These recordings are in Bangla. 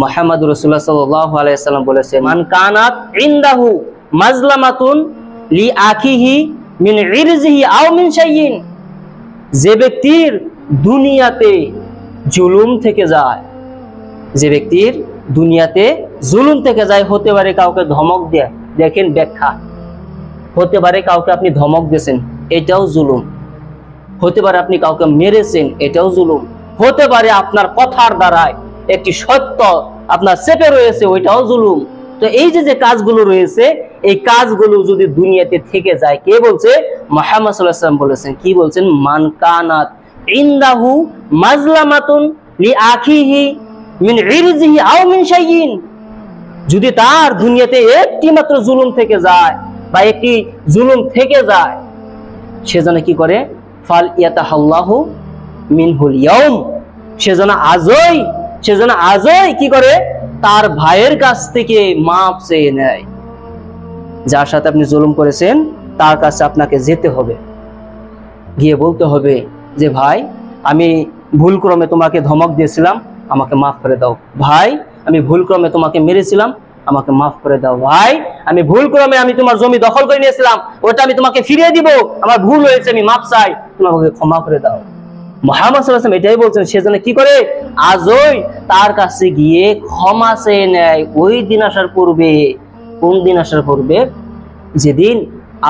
মুহাম্মদ রাসূলুল্লাহ সাল্লাল্লাহু আলাইহি ওয়াসাল্লাম বলেছেন, মান কানাত ইনদাহু মাজলামাতুন লি আখিহি মিন ইরজিহি আও মিন শাইইন, যে ব্যক্তির দুনিয়াতে জুলুম থেকে যায়, যে ব্যক্তির দুনিয়াতে জুলুম থেকে যায়, হতে পারে কাউকে ধমক দেয়, দেখেন ব্যাখ্যা, হতে পারে কাউকে আপনি ধমক দিয়েছেন, এটাও জুলুম, হতে পারে আপনি কাউকে মেরেছেন, এটাও জুলুম, হতে পারে আপনার কথার দ্বারায় একটি সত্য আপনার চেপে রয়েছে, ওইটাও জুলুম। তো এই যে কাজগুলো রয়েছে, এই কাজগুলো যদি দুনিয়াতে থেকে যায়, কে বলছে? মুহাম্মদ সাল্লাল্লাহু আলাইহি ওয়াসাল্লাম বলেছেন। কি বলছেন? মান কানাত ইনদাহু মাজলামাতুন লি আখিহি মিন ইরজিহি আও মিন শাইইন, যদি তার দুনিয়াতে একটি মাত্র জুলুম থেকে যায় বা একটি জুলুম থেকে যায়, সে যেন কি করে? ফাল ইয়াতাহাল্লাহু মিনহুল ইয়াউম, সে যেন আজই কি করে? তার ভাইয়ের কাছ থেকে মাপ চেয়ে নেয়। যার সাথে আপনি জুলুম করেছেন তার কাছে আপনাকে যেতে হবে, গিয়ে বলতে হবে যে ভাই, আমি ভুলক্রমে তোমাকে ধমক দিয়েছিলাম, আমাকে মাফ করে দাও। ভাই, আমি ভুলক্রমে তোমাকে মেরেছিলাম, আমাকে মাফ করে দাও। ভাই, আমি ভুলক্রমে আমি তোমার জমি দখল করে নিয়েছিলাম, ওটা আমি তোমাকে ফিরিয়ে দিব, আমার ভুল হয়েছে, আমি মাফ চাই, তুমি আমাকে ক্ষমা করে দাও। মুহাম্মদ সাল্লাল্লাহু আলাইহি ওয়াসাল্লাম এটাই বলছেন, সেজন্য কি করে? আজই তার কাছে গিয়ে ক্ষমা চেয়ে নেয়। ওই দিন আসার পূর্বে, কোন দিন আসার পূর্বে? যেদিন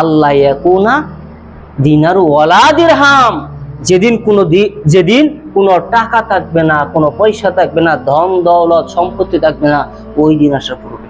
আল্লাহ ইয়াকুনা দিনার ওয়ালা দিরহাম, যেদিন কোনো টাকা থাকবে না, কোনো পয়সা থাকবে না, ধন দৌলত সম্পত্তি থাকবে না, ওই দিন আসার পূর্বে।